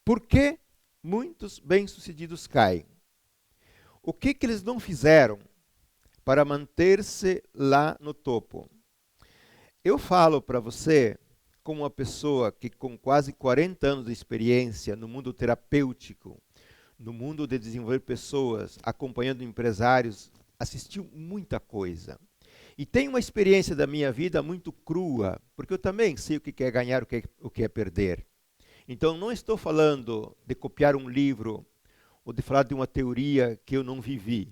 Por que muitos bem-sucedidos caem? O que eles não fizeram para manter-se lá no topo? Eu falo para você, como uma pessoa que com quase 40 anos de experiência no mundo terapêutico, no mundo de desenvolver pessoas, acompanhando empresários, assistiu muita coisa. E tenho uma experiência da minha vida muito crua, porque eu também sei o que é ganhar, o que é perder. Então não estou falando de copiar um livro ou de falar de uma teoria que eu não vivi.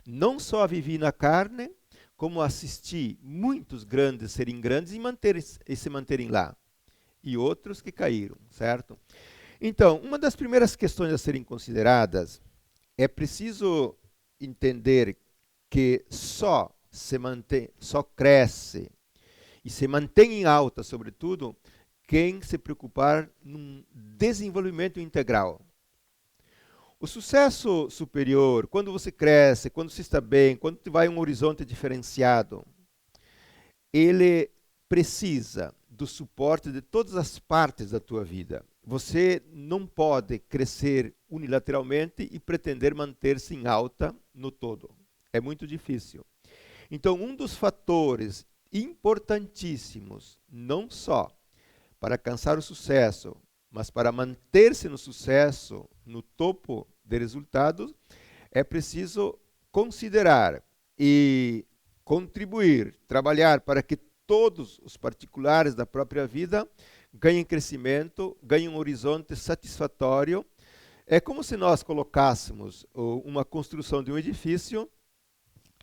Não só vivi na carne, como assisti muitos grandes serem grandes e se manterem lá. E outros que caíram, certo? Então, uma das primeiras questões a serem consideradas é preciso entender que só cresce e se mantém em alta, sobretudo, quem se preocupar num desenvolvimento integral. O sucesso superior, quando você cresce, quando você está bem, quando você vai a um horizonte diferenciado, ele precisa do suporte de todas as partes da tua vida. Você não pode crescer unilateralmente e pretender manter-se em alta no todo. É muito difícil. Então, um dos fatores importantíssimos, não só para alcançar o sucesso, mas para manter-se no sucesso, no topo de resultados, é preciso considerar e contribuir, trabalhar para que todos os particulares da própria vida ganhem crescimento, ganhem um horizonte satisfatório. É como se nós colocássemos uma construção de um edifício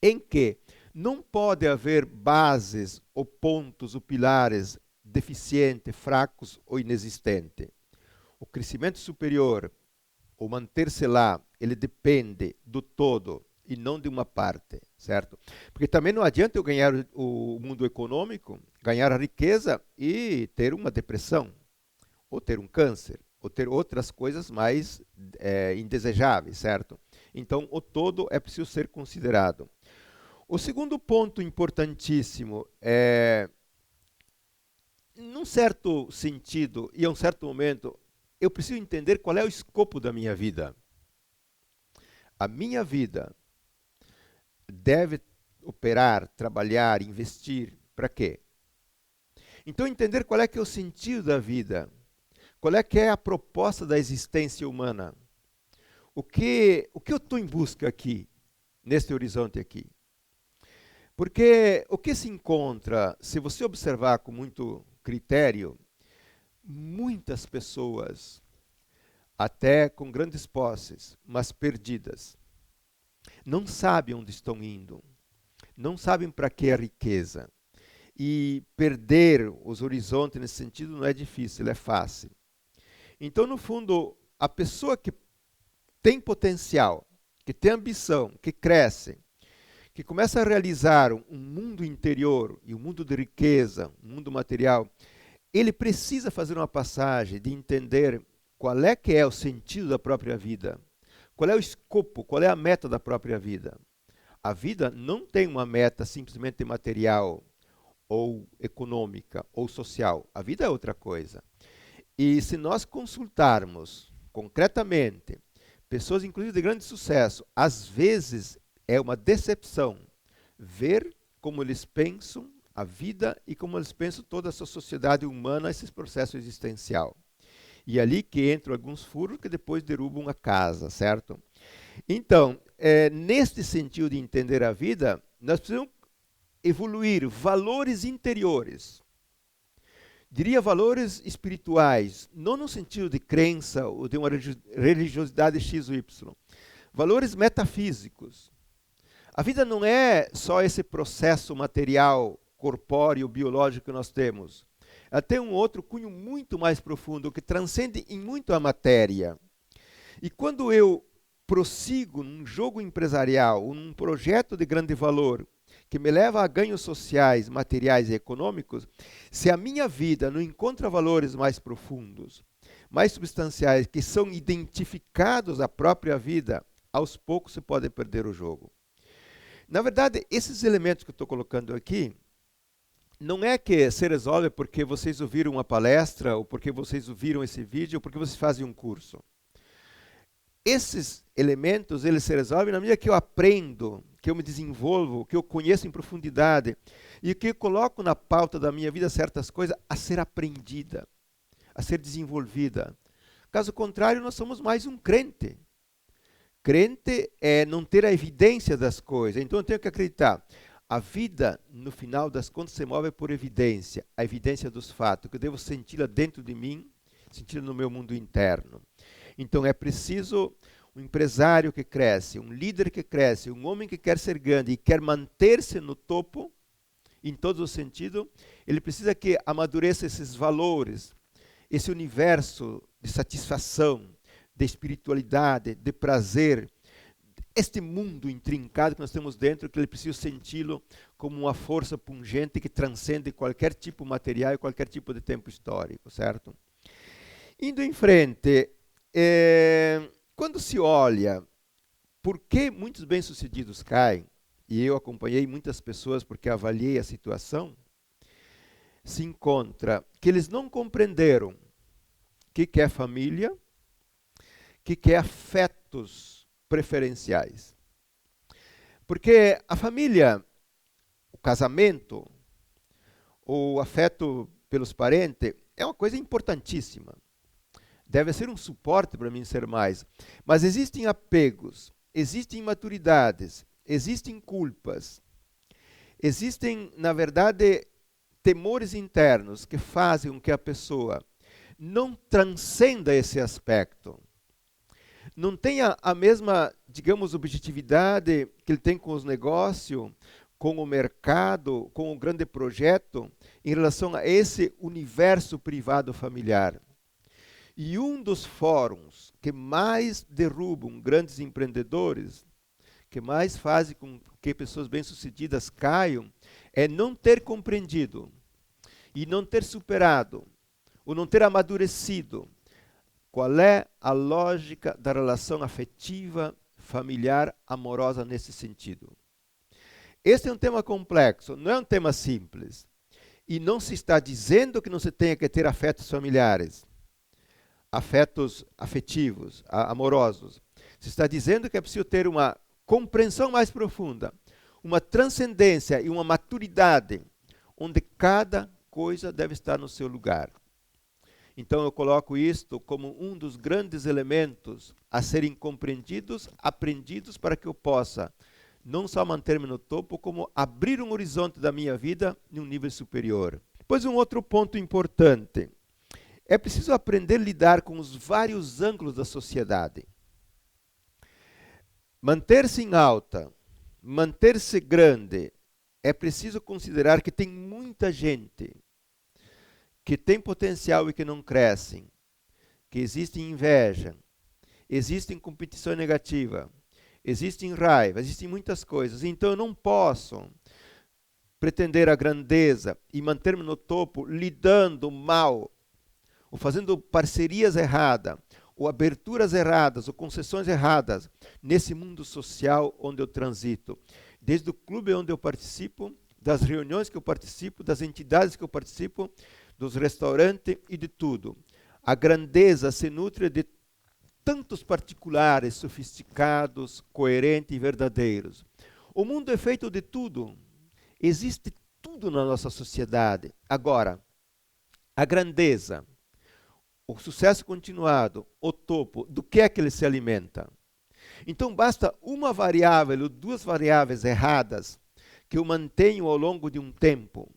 em que não pode haver bases ou pontos ou pilares deficientes, fracos ou inexistentes. O crescimento superior, ou manter-se lá, ele depende do todo e não de uma parte, certo? Porque também não adianta eu ganhar o mundo econômico, ganhar a riqueza e ter uma depressão, ou ter um câncer, ou ter outras coisas mais indesejáveis, certo? Então, o todo é preciso ser considerado. O segundo ponto importantíssimo é, num certo sentido e a um certo momento, eu preciso entender qual é o escopo da minha vida. A minha vida deve operar, trabalhar, investir, para quê? Então entender qual é que é o sentido da vida, qual é que é a proposta da existência humana. O que eu estou em busca aqui, neste horizonte aqui? Porque o que se encontra, se você observar com muito critério, muitas pessoas, até com grandes posses, mas perdidas, não sabem onde estão indo, não sabem para que a riqueza. E perder os horizontes nesse sentido não é difícil, é fácil. Então, no fundo, a pessoa que tem potencial, que tem ambição, que cresce, que começa a realizar um mundo interior e um mundo de riqueza, um mundo material, ele precisa fazer uma passagem de entender qual é que é o sentido da própria vida, qual é o escopo, qual é a meta da própria vida. A vida não tem uma meta simplesmente material, ou econômica, ou social. A vida é outra coisa. E se nós consultarmos concretamente pessoas, inclusive de grande sucesso, às vezes é uma decepção ver como eles pensam a vida e como eles pensam toda a sua sociedade humana, esse processo existencial. E ali que entram alguns furos que depois derrubam a casa, certo? Então, neste sentido de entender a vida, nós precisamos evoluir valores interiores. Diria valores espirituais, não no sentido de crença ou de uma religiosidade X ou Y. Valores metafísicos. A vida não é só esse processo material, corpóreo, biológico que nós temos. Ela tem um outro cunho muito mais profundo, que transcende em muito a matéria. E quando eu prossigo num jogo empresarial, num projeto de grande valor, que me leva a ganhos sociais, materiais e econômicos, se a minha vida não encontra valores mais profundos, mais substanciais, que são identificados à própria vida, aos poucos se pode perder o jogo. Na verdade, esses elementos que eu estou colocando aqui não é que se resolve porque vocês ouviram uma palestra, ou porque vocês ouviram esse vídeo, ou porque vocês fazem um curso. Esses elementos, eles se resolvem na medida que eu aprendo, que eu me desenvolvo, que eu conheço em profundidade, e que eu coloco na pauta da minha vida certas coisas a ser aprendida, a ser desenvolvida. Caso contrário, nós somos mais um crente. Crente é não ter a evidência das coisas. Então eu tenho que acreditar. A vida, no final das contas, se move por evidência. A evidência dos fatos, que eu devo senti-la dentro de mim, senti-la no meu mundo interno. Então é preciso um empresário que cresce, um líder que cresce, um homem que quer ser grande e quer manter-se no topo, em todos os sentidos, ele precisa que amadureça esses valores, esse universo de satisfação, de espiritualidade, de prazer, este mundo intrincado que nós temos dentro, que ele precisa senti-lo como uma força pungente que transcende qualquer tipo material e qualquer tipo de tempo histórico, certo? Indo em frente, quando se olha por que muitos bem-sucedidos caem, e eu acompanhei muitas pessoas porque avaliei a situação, se encontra que eles não compreenderam o que é família, o que é afetos preferenciais. Porque a família, o casamento, o afeto pelos parentes, é uma coisa importantíssima. Deve ser um suporte para mim ser mais. Mas existem apegos, existem imaturidades, existem culpas, existem, na verdade, temores internos que fazem com que a pessoa não transcenda esse aspecto. Não tenha a mesma, digamos, objetividade que ele tem com os negócios, com o mercado, com o grande projeto, em relação a esse universo privado familiar. E um dos fóruns que mais derrubam grandes empreendedores, que mais fazem com que pessoas bem-sucedidas caiam, é não ter compreendido e não ter superado, ou não ter amadurecido qual é a lógica da relação afetiva, familiar, amorosa nesse sentido. Este é um tema complexo, não é um tema simples. E não se está dizendo que não se tenha que ter afetos familiares, afetos afetivos, amorosos. Se está dizendo que é preciso ter uma compreensão mais profunda, uma transcendência e uma maturidade, onde cada coisa deve estar no seu lugar. Então eu coloco isto como um dos grandes elementos a serem compreendidos, aprendidos, para que eu possa não só manter-me no topo, como abrir um horizonte da minha vida em um nível superior. Pois um outro ponto importante. É preciso aprender a lidar com os vários ângulos da sociedade. Manter-se em alta, manter-se grande, é preciso considerar que tem muita gente que tem potencial e que não crescem, que existe inveja, existe competição negativa, existe raiva, existem muitas coisas. Então eu não posso pretender a grandeza e manter-me no topo lidando mal, ou fazendo parcerias erradas, ou aberturas erradas, ou concessões erradas, nesse mundo social onde eu transito. Desde o clube onde eu participo, das reuniões que eu participo, das entidades que eu participo, dos restaurantes e de tudo. A grandeza se nutre de tantos particulares, sofisticados, coerentes e verdadeiros. O mundo é feito de tudo. Existe tudo na nossa sociedade. Agora, a grandeza, o sucesso continuado, o topo, do que é que ele se alimenta? Então basta uma variável ou duas variáveis erradas que eu mantenho ao longo de um tempo,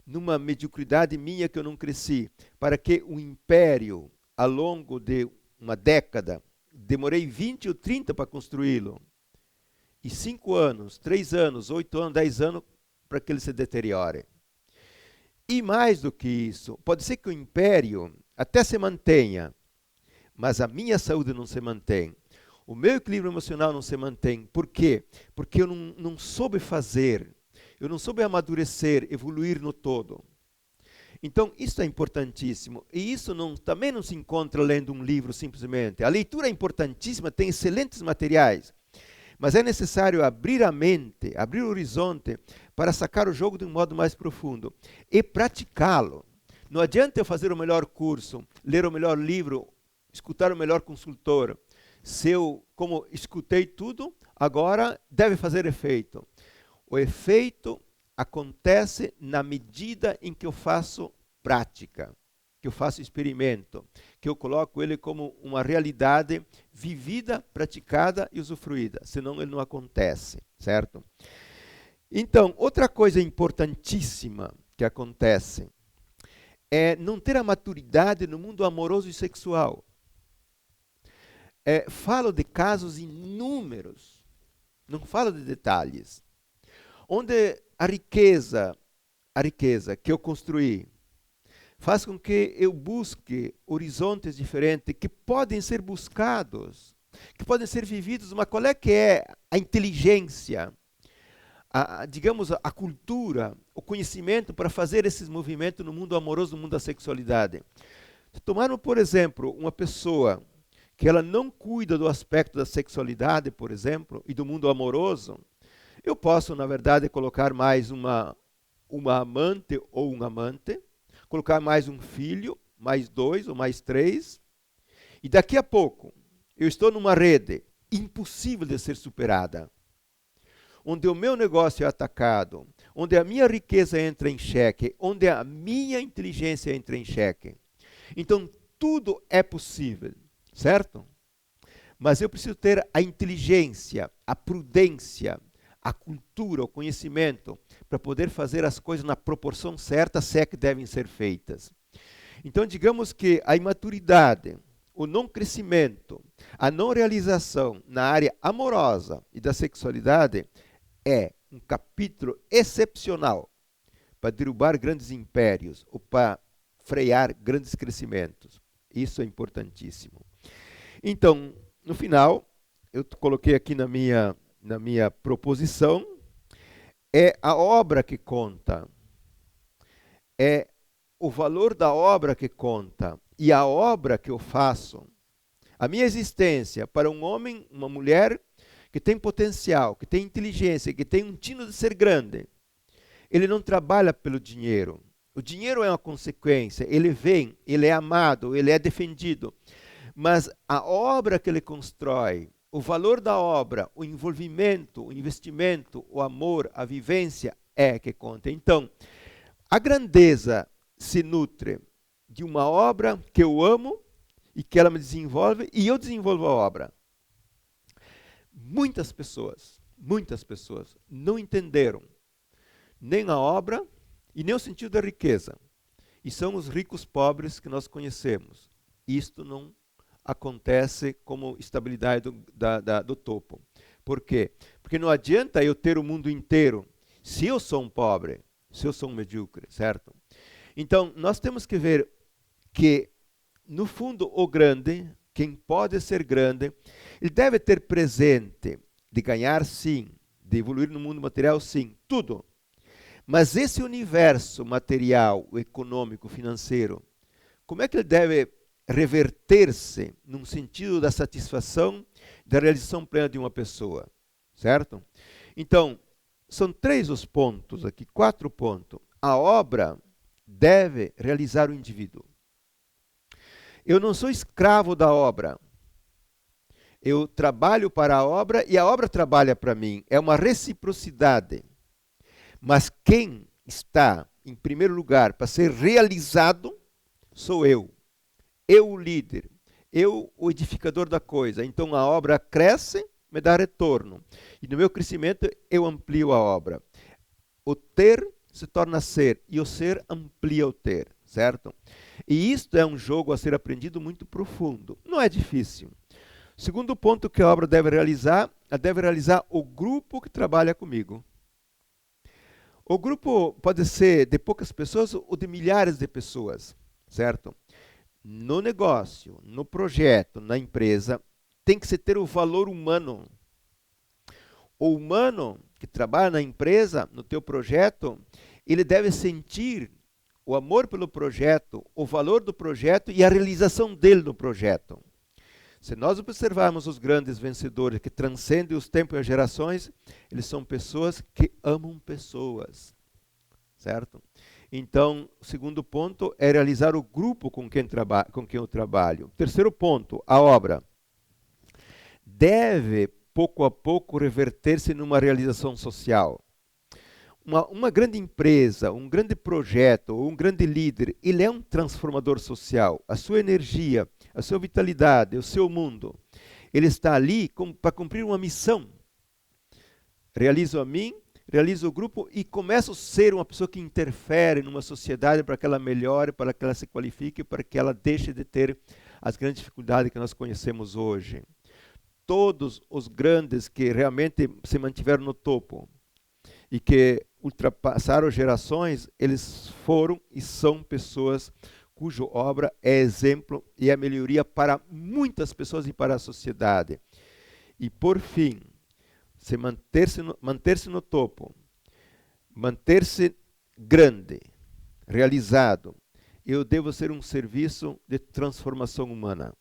numa mediocridade minha que eu não cresci, para que o império, ao longo de uma década, demorei 20 ou 30 para construí-lo, e 5 anos, 3 anos, 8 anos, 10 anos, para que ele se deteriore. E mais do que isso, pode ser que o império até se mantenha, mas a minha saúde não se mantém. O meu equilíbrio emocional não se mantém. Por quê? Porque eu não soube fazer, eu não soube amadurecer, evoluir no todo. Então, isso é importantíssimo. E isso também não se encontra lendo um livro simplesmente. A leitura é importantíssima, tem excelentes materiais. Mas é necessário abrir a mente, abrir o horizonte para sacar o jogo de um modo mais profundo e praticá-lo. Não adianta eu fazer o melhor curso, ler o melhor livro, escutar o melhor consultor. Se eu, como escutei tudo, agora deve fazer efeito. O efeito acontece na medida em que eu faço prática, que eu faço experimento, que eu coloco ele como uma realidade vivida, praticada e usufruída. Senão ele não acontece, certo? Então, outra coisa importantíssima que acontece é não ter a maturidade no mundo amoroso e sexual. Falo de casos inúmeros, não falo de detalhes, onde a riqueza que eu construí faz com que eu busque horizontes diferentes que podem ser buscados, que podem ser vividos, mas qual é que é a inteligência, digamos, a cultura, o conhecimento para fazer esses movimentos no mundo amoroso, no mundo da sexualidade? Tomaram, por exemplo, uma pessoa que ela não cuida do aspecto da sexualidade, por exemplo, e do mundo amoroso, eu posso, na verdade, colocar mais uma amante ou um amante, colocar mais um filho, mais 2 ou mais 3, e daqui a pouco eu estou numa rede impossível de ser superada, onde o meu negócio é atacado, onde a minha riqueza entra em xeque, onde a minha inteligência entra em xeque. Então, tudo é possível, certo? Mas eu preciso ter a inteligência, a prudência, a cultura, o conhecimento, para poder fazer as coisas na proporção certa, se é que devem ser feitas. Então, digamos que a imaturidade, o não crescimento, a não realização na área amorosa e da sexualidade é um capítulo excepcional para derrubar grandes impérios ou para frear grandes crescimentos. Isso é importantíssimo. Então, no final, eu coloquei aqui na minha proposição, é a obra que conta, é o valor da obra que conta, e a obra que eu faço, a minha existência para um homem, uma mulher que tem potencial, que tem inteligência, que tem um tino de ser grande. Ele não trabalha pelo dinheiro. O dinheiro é uma consequência, ele vem, ele é amado, ele é defendido. Mas a obra que ele constrói, o valor da obra, o envolvimento, o investimento, o amor, a vivência é que conta. Então, a grandeza se nutre de uma obra que eu amo e que ela me desenvolve e eu desenvolvo a obra. Muitas pessoas não entenderam nem a obra e nem o sentido da riqueza. E são os ricos pobres que nós conhecemos. Isto não acontece como estabilidade do topo. Por quê? Porque não adianta eu ter o mundo inteiro se eu sou um pobre, se eu sou um medíocre, certo? Então, nós temos que ver que, no fundo, o grande, quem pode ser grande, ele deve ter presente de ganhar, sim, de evoluir no mundo material, sim, tudo. Mas esse universo material, econômico, financeiro, como é que ele deve reverter-se num sentido da satisfação, da realização plena de uma pessoa, certo? Então, são 3 os pontos aqui, 4 pontos. A obra deve realizar o indivíduo. Eu não sou escravo da obra. Eu trabalho para a obra e a obra trabalha para mim. É uma reciprocidade. Mas quem está em primeiro lugar para ser realizado sou eu. Eu, o líder. Eu, o edificador da coisa. Então a obra cresce, me dá retorno. E no meu crescimento eu amplio a obra. O ter se torna ser e o ser amplia o ter, certo? E isto é um jogo a ser aprendido muito profundo. Não é difícil. Segundo ponto que a obra deve realizar o grupo que trabalha comigo. O grupo pode ser de poucas pessoas ou de milhares de pessoas, certo? No negócio, no projeto, na empresa, tem que se ter o valor humano. O humano que trabalha na empresa, no teu projeto, ele deve sentir o amor pelo projeto, o valor do projeto e a realização dele no projeto. Se nós observarmos os grandes vencedores que transcendem os tempos e as gerações, eles são pessoas que amam pessoas, certo? Então, o segundo ponto é realizar o grupo com quem eu trabalho. Terceiro ponto, a obra deve, pouco a pouco, reverter-se numa realização social. Uma grande empresa, um grande projeto, ou um grande líder, ele é um transformador social. A sua energia, a sua vitalidade, o seu mundo, ele está ali para cumprir uma missão. Realizo a mim, realizo o grupo e começo a ser uma pessoa que interfere numa sociedade para que ela melhore, para que ela se qualifique, para que ela deixe de ter as grandes dificuldades que nós conhecemos hoje. Todos os grandes que realmente se mantiveram no topo e que ultrapassaram gerações, eles foram e são pessoas cuja obra é exemplo e é melhoria para muitas pessoas e para a sociedade. E por fim, manter-se no topo, manter-se grande, realizado, eu devo ser um serviço de transformação humana.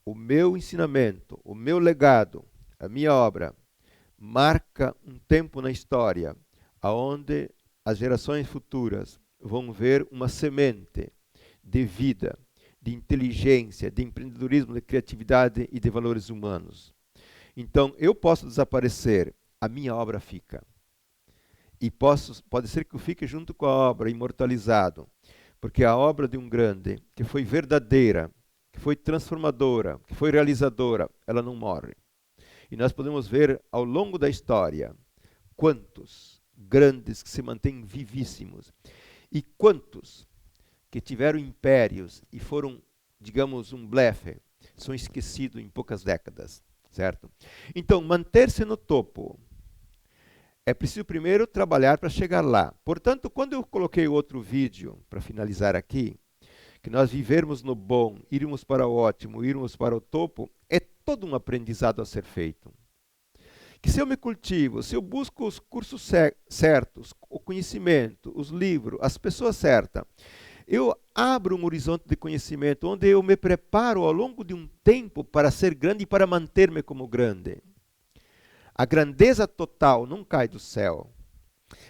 O meu ensinamento, o meu legado, a minha obra, marca um tempo na história onde as gerações futuras vão ver uma semente de vida, de inteligência, de empreendedorismo, de criatividade e de valores humanos. Então, eu posso desaparecer, a minha obra fica. E pode ser que eu fique junto com a obra, imortalizado, porque a obra de um grande, que foi verdadeira, que foi transformadora, que foi realizadora, ela não morre. E nós podemos ver ao longo da história quantos grandes que se mantêm vivíssimos e quantos que tiveram impérios e foram, digamos, um blefe, são esquecidos em poucas décadas, certo? Então, manter-se no topo, é preciso primeiro trabalhar para chegar lá. Portanto, quando eu coloquei outro vídeo, para finalizar aqui, que nós vivermos no bom, irmos para o ótimo, irmos para o topo, é todo um aprendizado a ser feito. Que se eu me cultivo, se eu busco os cursos certos, o conhecimento, os livros, as pessoas certas, eu abro um horizonte de conhecimento onde eu me preparo ao longo de um tempo para ser grande e para manter-me como grande. A grandeza total não cai do céu.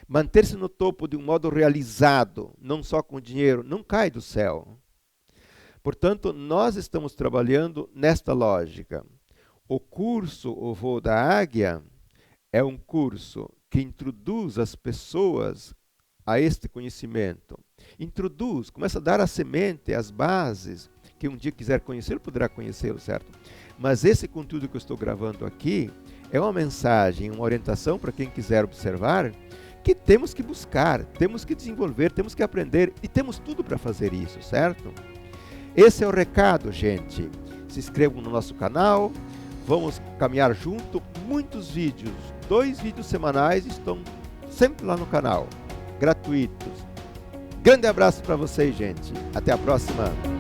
Manter-se no topo de um modo realizado, não só com dinheiro, não cai do céu. Portanto, nós estamos trabalhando nesta lógica. O curso O Voo da Águia é um curso que introduz as pessoas a este conhecimento. Começa a dar a semente, as bases, que um dia quiser conhecê-lo, poderá conhecê-lo, certo? Mas esse conteúdo que eu estou gravando aqui é uma mensagem, uma orientação para quem quiser observar, que temos que buscar, temos que desenvolver, temos que aprender e temos tudo para fazer isso, certo? Esse é o recado, gente. Se inscrevam no nosso canal, vamos caminhar junto. Muitos vídeos, 2 vídeos semanais estão sempre lá no canal, gratuitos. Grande abraço para vocês, gente. Até a próxima.